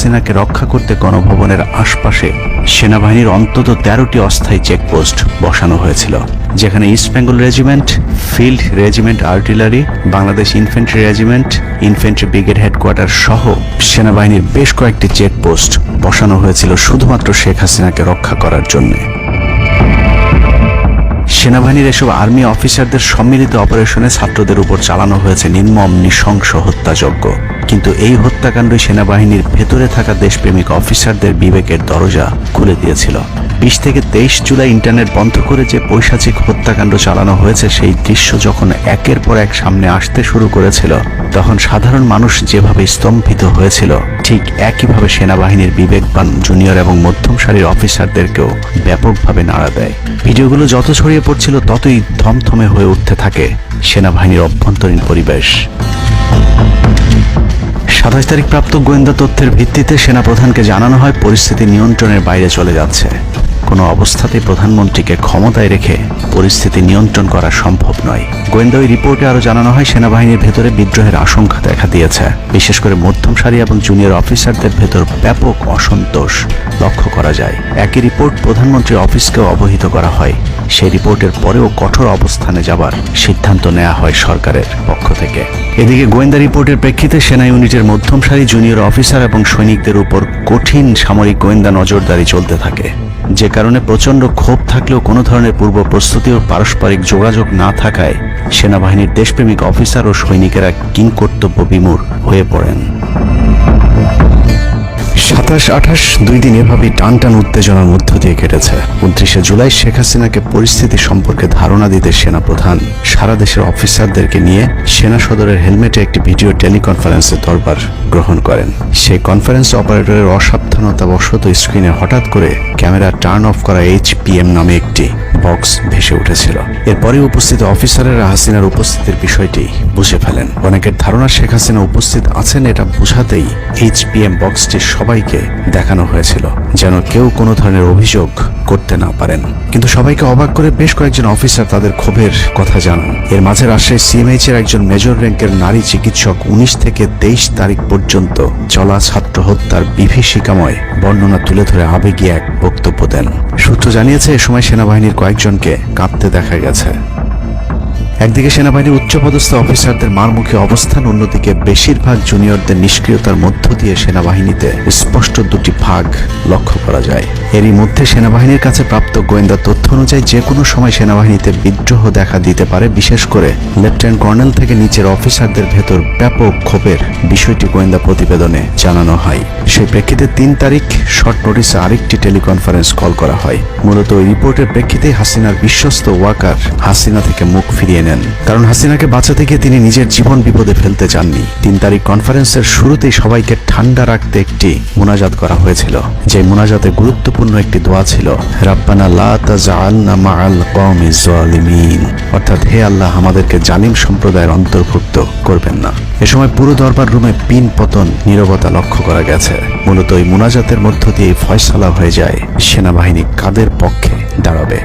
হাসিনাকে রক্ষা করতে গণভবনের আশপাশে সেনাবাহিনীর অন্তত 13টি অস্থায়ী চেকপোস্ট বসানো হয়েছিল, যেখানে east Bengal regiment, field regiment artillery, Bangladesh infantry regiment, infantry brigade headquarter সহ সেনাবাহিনীর বেশ কয়েকটি চেকপোস্ট বসানো হয়েছিল শুধুমাত্র শেখ হাসিনাকে রক্ষা করার জন্য। সেনাবাহিনীর এসব আর্মি অফিসারদের সম্মিলিত অপারেশনে ছাত্রদের উপর চালানো হয়েছে নির্মম নৃশংস হত্যাযজ্ঞ, কিন্তু এই হত্যাকাণ্ডই সেনাবাহিনীর ভেতরে থাকা দেশপ্রেমিক অফিসারদের বিবেকের দরজা খুলে দিয়েছিল। 20 থেকে 23 জুলাই ইন্টারনেট বন্ধ করে যে পৈশাচিক হত্যাকাণ্ড চালানো হয়েছে, সেই দৃশ্য যখন একের পর এক সামনে আসতে শুরু করেছিল, তখন সাধারণ মানুষ যেভাবে স্তম্ভিত হয়েছিল, ঠিক একইভাবে সেনাবাহিনীর বিবেকবান জুনিয়র এবং মধ্যম সারির অফিসারদেরকেও ব্যাপকভাবে নাড়া দেয়। ভিডিওগুলো যত ছড়িয়ে পড়ছিল, ততই থমথমে হয়ে উঠতে থাকে সেনাবাহিনীর অভ্যন্তরীণ পরিবেশ। 27 তারিখ প্রাপ্ত গোয়েন্দা তথ্যের ভিত্তিতে সেনাপ্রধানকে জানানো হয় পরিস্থিতি নিয়ন্ত্রণের বাইরে চলে যাচ্ছে। কোনো অবস্থাতেই প্রধানমন্ত্রীকে ক্ষমতায় রেখে পরিস্থিতি নিয়ন্ত্রণ করা সম্ভব নয়। গোয়েন্দা ওই রিপোর্টে আরও জানানো হয় সেনাবাহিনীর ভেতরে বিদ্রোহের আশঙ্কা দেখা দিয়েছে। বিশেষ করে মধ্যম সারি এবং জুনিয়র অফিসারদের ভেতর ব্যাপক অসন্তোষ লক্ষ্য করা যায়। একই রিপোর্ট প্রধানমন্ত্রীর অফিসকেও অবহিত করা হয়। সেই রিপোর্টের পরেও কঠোর অবস্থানে যাবার সিদ্ধান্ত নেওয়া হয় সরকারের পক্ষ থেকে। এদিকে গোয়েন্দা রিপোর্টের প্রেক্ষিতে সেনা ইউনিটের মধ্যম সারি, জুনিয়র অফিসার এবং সৈনিকদের উপর কঠিন সামরিক গোয়েন্দা নজরদারি চলতে থাকে, যে কারণে প্রচণ্ড ক্ষোভ থাকলেও কোনো ধরনের পূর্ব প্রস্তুতি ও পারস্পরিক যোগাযোগ না থাকায় সেনাবাহিনীর দেশপ্রেমিক অফিসার ও সৈনিকেরা কিংকর্তব্য বিমূঢ় হয়ে পড়েন। 27-28 দুই দিন এভাবেই টানটান উত্তেজনার মধ্য দিয়ে কেটেছে। 29শে জুলাই শেখ হাসিনাকে পরিস্থিতি সম্পর্কে ধারণা দিতে সেনাপ্রধান সারা দেশের অফিসারদেরকে নিয়ে সেনা সদরের হেলমেটে একটি ভিডিও টেলিকনফারেন্সে দরবার গ্রহণ করেন। সেই কনফারেন্স অপারেটরের অসাবধানতাবশত স্ক্রিনে হঠাৎ করে ক্যামেরা টার্ন অফ করা HPM নামে একটি বক্স ভেসে উঠেছিল। এরপরে উপস্থিত অফিসারেরা হাসিনার উপস্থিতির বিষয়টি বুঝে ফেলেন। অনেকের ধারণা শেখ হাসিনা উপস্থিত আছেন, এটা বোঝাতেই HPM বক্সটি সবাইকে দেখানো হয়েছিল, যেন কেউ কোনো ধরনের অভিযোগ করতে না পারেন। কিন্তু সবাইকে অবাক করে বেশ কয়েকজন অফিসার তাদের ক্ষোভের কথা জানান। এর মাঝে রাজশাহী CMH এর একজন মেজর র্যাঙ্কের নারী চিকিৎসক 19 থেকে 23 তারিখ পর্যন্ত চলা ছাত্র হত্যার বিভীষিকাময় বর্ণনা তুলে ধরে আবেগী এক বক্তব্য দেন। সূত্র জানিয়েছে, এ সময় সেনাবাহিনীর কয়েকজনকে কাঁদতে দেখা গেছে। একদিকে সেনাবাহিনীর উচ্চপদস্থ অফিসারদের মারমুখী অবস্থান, অন্যদিকে বেশিরভাগ জুনিয়রদের নিষ্ক্রিয়তার মধ্য দিয়ে সেনাবাহিনীতে স্পষ্ট দুটি ভাগ লক্ষ্য করা যায়। এরই মধ্যে সেনাবাহিনীর কাছে প্রাপ্ত গোয়েন্দা তথ্য অনুযায়ী যে কোনো সময় সেনাবাহিনীতে বিদ্রোহ দেখা দিতে পারে। বিশেষ করে লেফটেন্যান্ট কর্নেল থেকে নিচের অফিসারদের ভেতর ব্যাপক ক্ষোভের বিষয়টি গোয়েন্দা প্রতিবেদনে জানানো হয়। সেই প্রেক্ষিতে 3 তারিখ শর্ট নোটিসে আরেকটি টেলিকনফারেন্স কল করা হয়। মূলত ওই রিপোর্টের প্রেক্ষিতে হাসিনার বিশ্বস্ত ওয়াকার হাসিনা থেকে মুখ ফিরিয়ে নেন, কারণ হাসিনাকে বাঁচাতে গিয়ে তিনি নিজের জীবন বিপদে ফেলতে চাননি। 3 তারিখ কনফারেন্সের শুরুতেই সবাইকে ঠান্ডা রাখতে একটি মুনাজাত করা হয়েছিল। যে মুনাজাতে গুরুত্বপূর্ণ একটি দোয়া ছিল, রাব্বানা লা তাজআলনা মাআল কওমিজ জালিমিন, অর্থাৎ হে আল্লাহ, আমাদেরকে জালিম সম্প্রদায়ের অন্তর্ভুক্ত করবেন না। এ সময় পুরো দরবার রুমে পিন পতন নীরবতা লক্ষ্য করা গেছে। মূলত ওই মুনাজাতের মধ্য দিয়ে ফয়সালা হয়ে যায় সেনাবাহিনী কাদের পক্ষে দাঁড়াবে।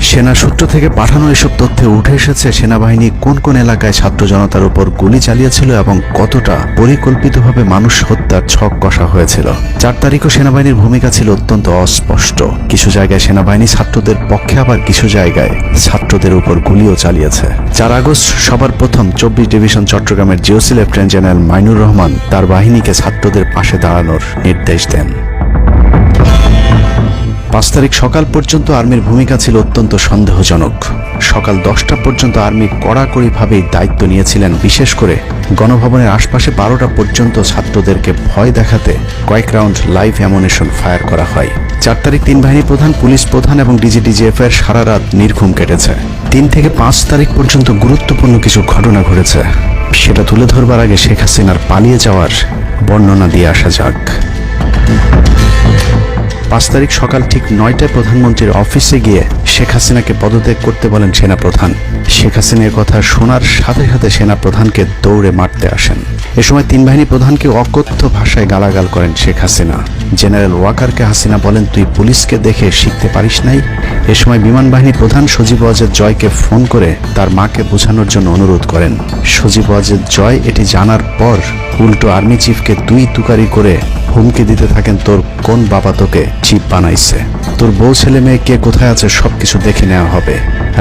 সেনা সূত্র থেকে পাঠানো এসব তথ্যে উঠে এসেছে সেনাবাহিনী কোন কোন এলাকায় ছাত্র জনতার উপর গুলি চালিয়েছিল এবং কতটা পরিকল্পিতভাবে মানুষ হত্যার ছক কষা হয়েছিল। 4 তারিখও সেনাবাহিনীর ভূমিকা ছিল অত্যন্ত অস্পষ্ট। কিছু জায়গায় সেনাবাহিনী ছাত্রদের পক্ষে, আবার কিছু জায়গায় ছাত্রদের উপর গুলিও চালিয়েছে। 4 আগস্ট সবার প্রথম 24 ডিভিশন চট্টগ্রামের GOC lieutenant general Mainur Rahman তার বাহিনীকে ছাত্রদের পাশে দাঁড়ানোর নির্দেশ দেন। 5 তারিখ সকাল পর্যন্ত আর্মির ভূমিকা ছিল অত্যন্ত সন্দেহজনক। সকাল 10টা পর্যন্ত আর্মি কড়াকড়িভাবেই দায়িত্ব নিয়েছিলেন। বিশেষ করে গণভবনের আশপাশে 12টা পর্যন্ত ছাত্রদেরকে ভয় দেখাতে কয়েক রাউন্ড লাইভ অ্যামুনিশন ফায়ার করা হয়। 4 তারিখ 3 বাহিনী প্রধান, পুলিশ প্রধান এবং DGDGF এর সারা রাত নির্ঘুম কেটেছে। 3 থেকে 5 তারিখ পর্যন্ত গুরুত্বপূর্ণ কিছু ঘটনা ঘটেছে, সেটা তুলে ধরবার আগে শেখ হাসিনার পালিয়ে যাওয়ার বর্ণনা দিয়ে আসা যাক। 5 তারিখ সকাল ঠিক 9টায় প্রধানমন্ত্রীর অফিসে গিয়ে শেখ হাসিনাকে পদত্যাগ করতে বলেন সেনাপ্রধান। শেখ হাসিনার কথা শোনার সাথে সাথে সেনাপ্রধানকে দৌড়ে মারতে আসেন। এ সময় তিন বাহিনী প্রধানকে অকথ্য ভাষায় গালাগাল করেন শেখ হাসিনা। জেনারেল ওয়াকারকে হাসিনা বলেন, তুই পুলিশকে দেখে শিখতে পারিস নাই? এ সময় বিমান বাহিনী প্রধান সজীব ওয়াজেদ জয়কে ফোন করে তার মাকে বোঝানোর জন্য অনুরোধ করেন। সজীব ওয়াজেদ জয় এটি জানার পর উল্টো আর্মি চিফকে তুই তুকারি করে হুমকি দিতে থাকেন, তোর কোন বাবা তোকে চিফ বানাইছে, তোর বউ ছেলে মেয়ে কে কোথায় আছে সবকিছু দেখে নেওয়া হবে।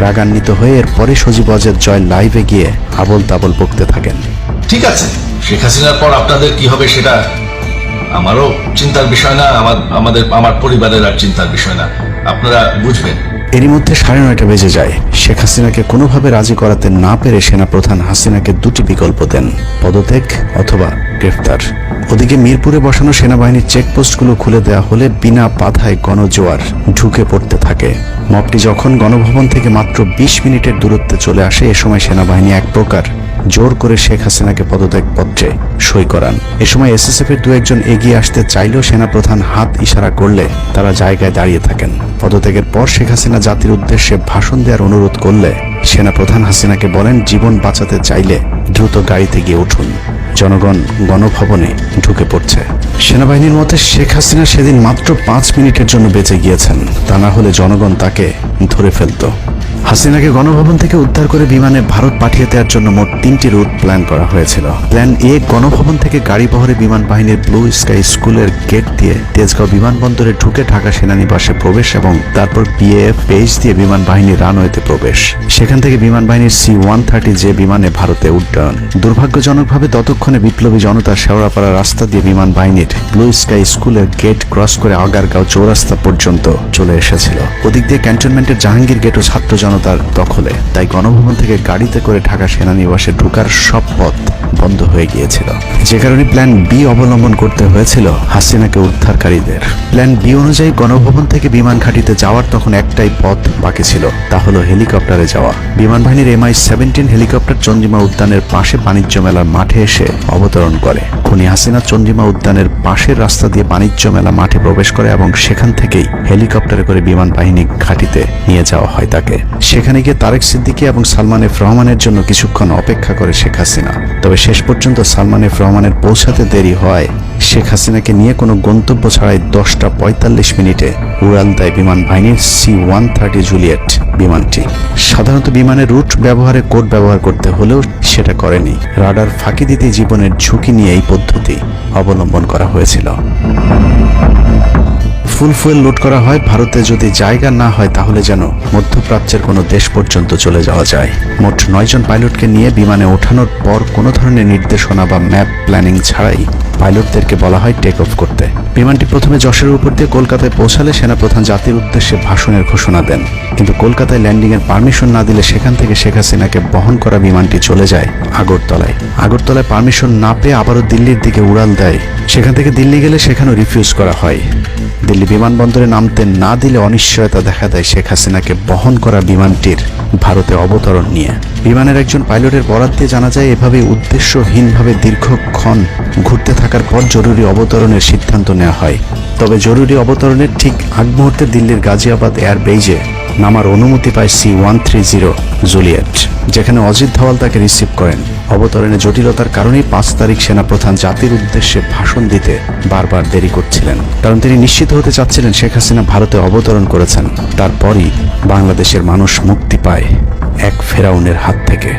রাগান্বিত হয়ে এরপরে সজীব ওয়াজেদ জয় লাইভে গিয়ে আবল তাবল বকতে থাকেন। ঠিক আছে, শেখ হাসিনার পর আপনাদের কি হবে সেটা আমারও চিন্তার বিষয় না, আমার পরিবারের আর চিন্তার বিষয় না, আপনারা বুঝবেন। এরই মধ্যে 9:30 বেজে যায়। শেখ হাসিনাকে কোনোভাবে রাজি করাতে না পেরে সেনাপ্রধান হাসিনাকে দুটি বিকল্প দেন, পদত্যাগ অথবা গ্রেফতার। ওদিকে মিরপুরে বসানো সেনাবাহিনীর চেকপোস্টগুলো খুলে দেওয়া হলে বিনা বাধায় গণজোয়ার ঢুকে পড়তে থাকে। মবটি যখন গণভবন থেকে মাত্র 20 মিনিটের দূরত্বে চলে আসে, এ সময় সেনাবাহিনী এক প্রকার জোর করে শেখ হাসিনাকে পদত্যাগ পত্রে সই করান। এ সময় এসএসএফ এর দু একজন এগিয়ে আসতে চাইলেও সেনাপ্রধান হাত ইশারা করলে তারা জায়গায় দাঁড়িয়ে থাকেন। পদত্যাগের পর শেখ হাসিনা জাতির উদ্দেশ্যে ভাষণ দেওয়ার অনুরোধ করলে সেনাপ্রধান হাসিনাকে বলেন, জীবন বাঁচাতে চাইলে দ্রুত গাড়িতে গিয়ে উঠুন, জনগণ গণভবনে ঢুকে পড়ছে। সেনাবাহিনীর মতে শেখ হাসিনা সেদিন মাত্র 5 মিনিটের জন্য বেঁচে গিয়েছেন, তা না হলে জনগণ তাকে ধরে ফেলত। হাসিনাকে গণভবন থেকে উদ্ধার করে বিমানে ভারত পাঠিয়ে দেওয়ার জন্য মোট 3টি রুট প্ল্যান করা হয়েছিল। প্ল্যান এ, গণভবন থেকে গাড়ি বহরে বিমান বাহিনীর ব্লু স্কাই স্কুলের গেট দিয়ে তেজগাঁও বিমানবন্দরে ঢুকে ঢাকা সেনানিবাসে প্রবেশ এবং তারপর বিএএফ বেস দিয়ে বিমান বাহিনীর রানওয়েতে প্রবেশ। সেখান থেকে বিমান বাহিনীর C-130 যে বিমানে ভারতে উড্ডয়ন। দুর্ভাগ্যজনকভাবে ততক্ষণে বিপ্লবী জনতা শেওড়াপাড়া রাস্তা দিয়ে বিমান বাহিনীর ব্লু স্কাই স্কুলের গেট ক্রস করে আগারগাঁও চৌরাস্তা পর্যন্ত চলে এসেছিল। ওদিক দিয়ে ক্যান্টনমেন্টের জাহাঙ্গীর গেটও ছাত্র জনতার দখলে, তাই গণভবন থেকে গাড়িতে করে ঢাকা সেনানিবাসে ঢোকার সব পথ বন্ধ হয়ে গিয়েছিল। যে কারণে প্ল্যান বি অবলম্বন করতে হয়েছিল হাসিনাকে উদ্ধারকারীদের। প্ল্যান বি অনুযায়ী গণভবন থেকে বিমান ঘাঁটিতে যাওয়ার তখন একটাই পথ বাকি ছিল, তা হলো হেলিকপ্টারে যাওয়া। বিমান বাহিনীর MI-17 হেলিকপ্টার চন্দ্রিমা উদ্যানের পাশে বাণিজ্য মেলার মাঠে এসে অবতরণ করে। খুনি হাসিনা চন্দ্রিমা উদ্যানের পাশের রাস্তা দিয়ে বাণিজ্য মেলা মাঠে প্রবেশ করে এবং সেখান থেকেই হেলিকপ্টারে করে বিমান বাহিনী ঘাঁটিতে নিয়ে যাওয়া হয় তাকে। সেখানে গিয়ে তারেক সিদ্দিকী এবং সালমান এফ রহমানের জন্য কিছুক্ষণ অপেক্ষা করে শেখ হাসিনা। তবে শেষ পর্যন্ত সালমান এফ রহমানের পৌঁছাতে দেরি হয় শেখ হাসিনাকে নিয়ে কোনো গন্তব্য ছাড়াই 10:45 মিনিটে উড়াল দেয় বিমান বাহিনীর C-130 জুলিয়েট বিমানটি। সাধারণত বিমানের রুট ব্যবহারে কোড ব্যবহার করতে হলেও সেটা করেনি। রাডার ফাঁকি দিতে জীবনের ঝুঁকি নিয়ে এই পদ্ধতি অবলম্বন করা হয়েছিল। ফুল ফুয়েল লোড করা হয়, ভারতে যদি জায়গা না হয় তাহলে যেন মধ্যপ্রাচ্যের কোনো দেশ পর্যন্ত চলে যাওয়া যায়। মোট 9 জন পাইলটকে নিয়ে বিমানে ওঠানোর পর কোনো ধরনের নির্দেশনা বা ম্যাপ প্ল্যানিং ছাড়াই পাইলটদেরকে বলা হয় টেক অফ করতে। বিমানটি প্রথমে যশোরের উপর দিয়ে কলকাতায় পৌঁছালে সেনাপ্রধান জাতির উদ্দেশ্যে ভাষণের ঘোষণা দেন, কিন্তু কলকাতায় ল্যান্ডিংয়ের পারমিশন না দিলে সেখান থেকে শেখ হাসিনাকে বহন করা বিমানটি চলে যায় আগরতলায়। আগরতলায় পারমিশন না পেয়ে আবারও দিল্লির দিকে উড়াল দেয়। সেখান থেকে দিল্লি গেলে সেখানেও রিফিউজ করা হয়। দিল্লি বিমানবন্দরে নামতে না দিলে অনিশ্চয়তা দেখা দেয় শেখ হাসিনাকে বহন করা বিমানটির ভারতে অবতরণ নিয়ে। বিমানের একজন পাইলটের বরাত দিয়ে জানা যায়, এভাবে উদ্দেশ্যহীনভাবে দীর্ঘক্ষণ ঘুরতে থাকার পর জরুরি অবতরণের সিদ্ধান্ত নেওয়া হয়। তবে জরুরি অবতরণের ঠিক আগ মুহূর্তে দিল্লির গাজিয়াবাদ এয়ারবেজে নামার অনুমতি পায় C-130 জুলিয়েট, যেখানে অজিত ধওয়াল তাকে রিসিভ করেন। অবতরণে জটিলতার কারণেই 5 তারিখ সেনাপ্রধান জাতির উদ্দেশ্যে ভাষণ দিতে বারবার দেরি করছিলেন, কারণ তিনি নিশ্চিত হতে চাচ্ছিলেন শেখ হাসিনা ভারতে অবতরণ করেছেন। তারপরই বাংলাদেশের মানুষ মুক্তি পায় এক ফেরাউনের হাত থেকে।